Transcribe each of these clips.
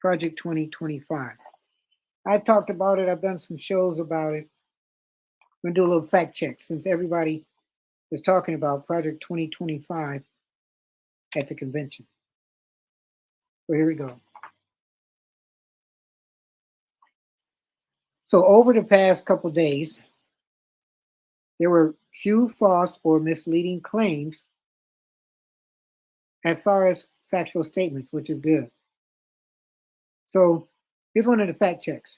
Project 2025. I've talked about it. I've done some shows about it. I'm going to do a little fact check since everybody is talking about Project 2025 at the convention. So here we go. So over the past couple of days, there were few false or misleading claims as far as factual statements, which is good. So here's one of the fact checks.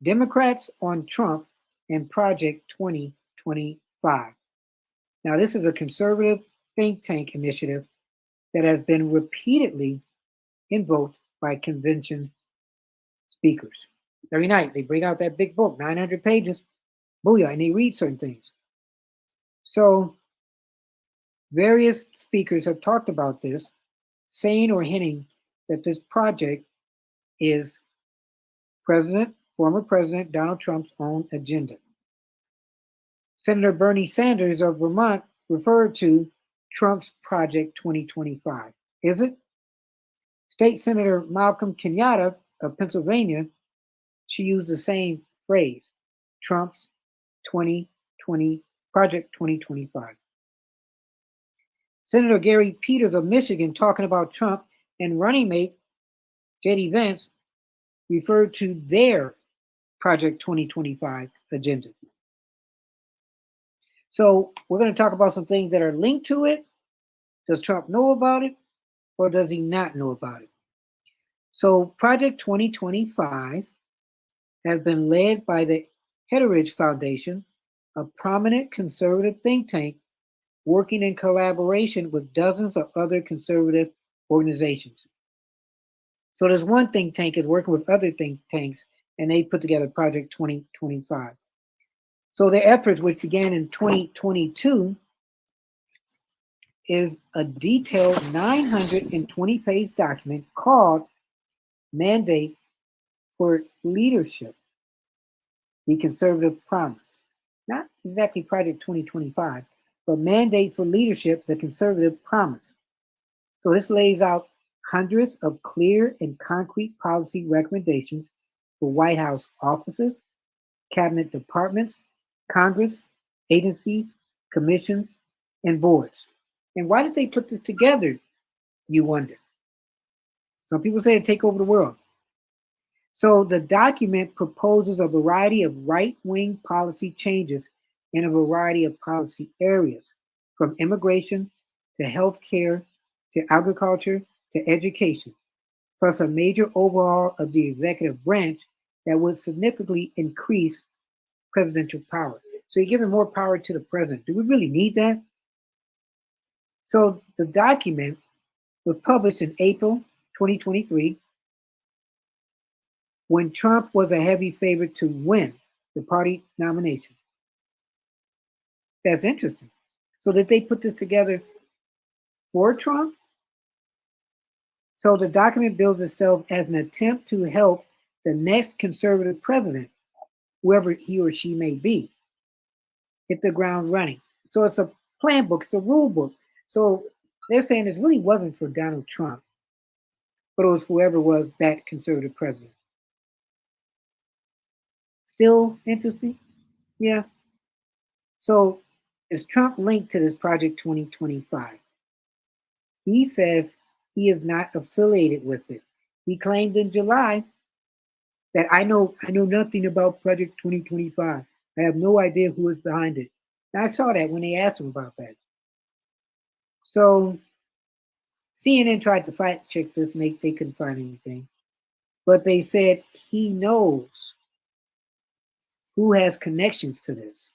Democrats on Trump and Project 2025. Now, this is a conservative think tank initiative that has been repeatedly invoked by convention speakers. Every night they bring out that big book, 900 pages, booyah, and they read certain things. So various speakers have talked about this, saying or hinting that this project is former President Donald Trump's own agenda. Senator Bernie Sanders of Vermont referred to Trump's Project 2025. Is it? State Senator Malcolm Kenyatta of Pennsylvania, she used the same phrase, Trump's 2020 Project 2025. Senator Gary Peters of Michigan, talking about Trump and running mate J.D. Vance, referred to their Project 2025 agenda. So we're going to talk about some things that are linked to it. Does Trump know about it, or does he not know about it? So Project 2025 has been led by the Heritage Foundation, a prominent conservative think tank working in collaboration with dozens of other conservative organizations. So there's one think tank is working with other think tanks, and they put together Project 2025. So their efforts, which began in 2022, is a detailed 920-page document called Mandate for Leadership, the Conservative Promise. Not exactly Project 2025, but Mandate for Leadership, the Conservative Promise. So this lays out hundreds of clear and concrete policy recommendations for White House offices, cabinet departments, Congress, agencies, commissions, and boards. And why did they put this together, you wonder? Some people say to take over the world. So the document proposes a variety of right-wing policy changes in a variety of policy areas, from immigration to healthcare to agriculture to education, plus a major overhaul of the executive branch that would significantly increase presidential power. So you're giving more power to the president. Do we really need that? So the document was published in April 2023 when Trump was a heavy favorite to win the party nomination. That's interesting. So did they put this together for Trump? So the document bills itself as an attempt to help the next conservative president, whoever he or she may be, hit the ground running. So it's a plan book, it's a rule book. So they're saying this really wasn't for Donald Trump, but it was whoever was that conservative president. Still interesting? Yeah. So is Trump linked to this Project 2025? He says he is not affiliated with it. He claimed in July that I know nothing about Project 2025. I have no idea who is behind it. And I saw that when they asked him about that. So CNN tried to fact check this and they couldn't find anything. But they said he knows who has connections to this.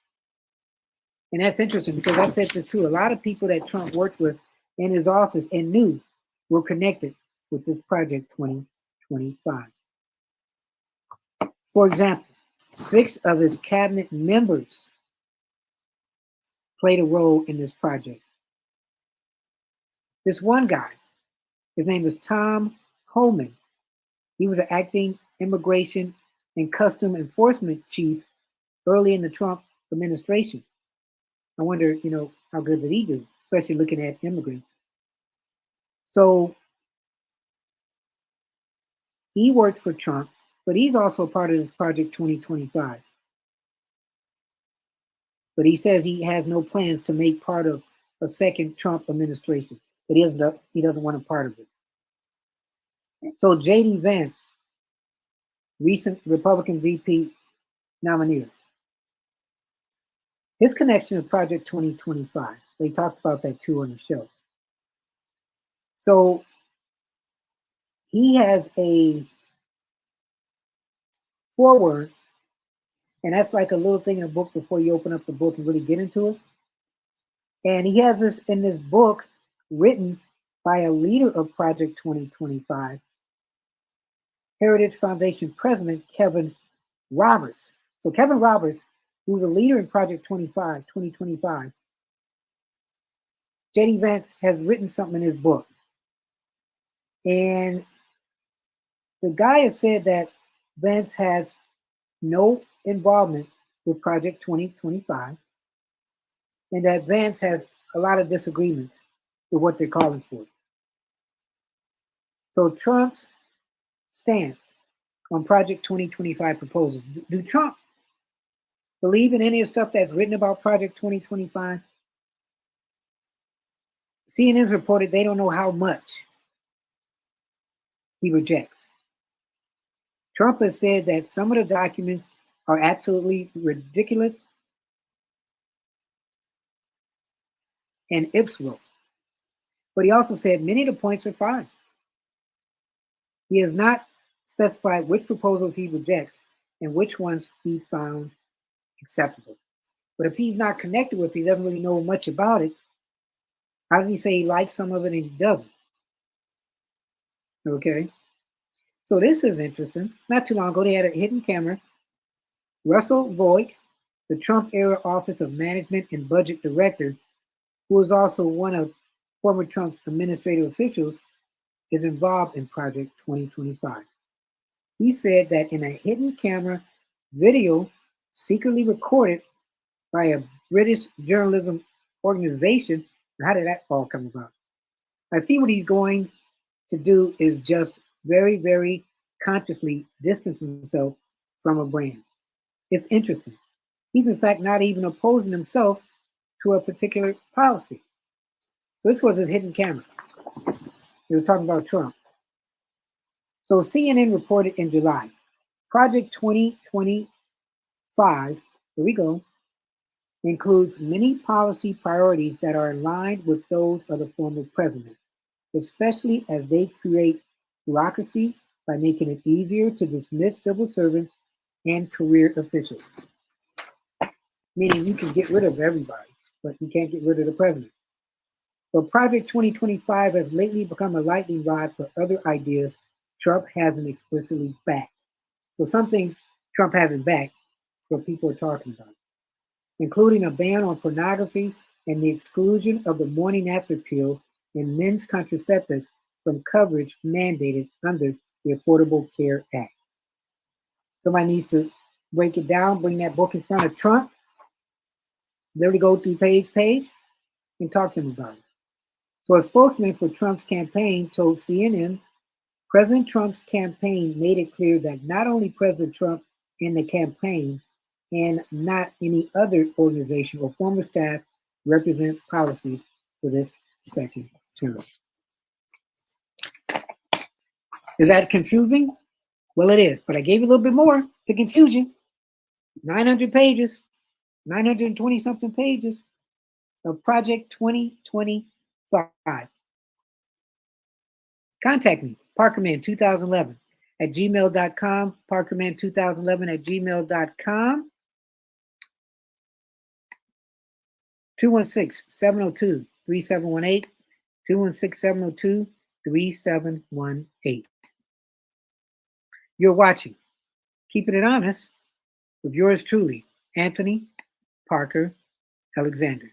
And that's interesting because I said this too. A lot of people that Trump worked with in his office and knew were connected with this Project 2025. For example, 6 of his cabinet members played a role in this project. This one guy, his name is Tom Homan. He was an acting immigration and custom enforcement chief early in the Trump administration. I wonder, how good did he do, especially looking at immigrants. So He worked for Trump, but he's also part of this Project 2025. But he says he has no plans to make part of a second Trump administration. But he doesn't want a part of it. So J.D. Vance, recent Republican VP nominee, his connection to Project 2025. They talked about that too on the show. So he has a foreword, and that's like a little thing in a book before you open up the book and really get into it. And he has this in this book written by a leader of Project 2025, Heritage Foundation President Kevin Roberts. So Kevin Roberts, who's a leader in Project 2025, J.D. Vance has written something in his book. And the guy has said that Vance has no involvement with Project 2025, and that Vance has a lot of disagreements with what they're calling for. So Trump's stance on Project 2025 proposals. Do Trump believe in any of the stuff that's written about Project 2025? CNN's reported they don't know how much he rejects. Trump has said that some of the documents are absolutely ridiculous and ipso. But he also said many of the points are fine. He has not specified which proposals he rejects and which ones he found acceptable. But if he's not connected with it, he doesn't really know much about it, how does he say he likes some of it and he doesn't? Okay. So this is interesting. Not too long ago, they had a hidden camera. Russell Voigt, the Trump era Office of Management and Budget Director, who was also one of former Trump's administrative officials, is involved in Project 2025. He said that in a hidden camera video secretly recorded by a British journalism organization, how did that all come about? I see what he's going to do is just very, very consciously distance himself from a brand. It's interesting. He's in fact not even opposing himself to a particular policy. So this was his hidden camera. They were talking about Trump. So CNN reported in July, Project 2025, here we go, includes many policy priorities that are aligned with those of the former president, especially as they create bureaucracy by making it easier to dismiss civil servants and career officials. Meaning you can get rid of everybody, but you can't get rid of the president. So Project 2025 has lately become a lightning rod for other ideas Trump hasn't explicitly backed. So something Trump hasn't backed, what people are talking about, including a ban on pornography and the exclusion of the morning after pill and men's contraceptives from coverage mandated under the Affordable Care Act. Somebody needs to break it down, bring that book in front of Trump, literally go through page, and talk to him about it. So a spokesman for Trump's campaign told CNN, President Trump's campaign made it clear that not only President Trump and the campaign and not any other organization or former staff represent policies for this second term. Is that confusing? Well, it is, but I gave you a little bit more to confuse you. 900 pages, 920 something pages of Project 2025. Contact me, Parkerman2011 at gmail.com, Parkerman2011 at gmail.com, 216-702-3718, 216-702-3718. You're watching Keeping It Honest with yours truly, Anthony Parker Alexander.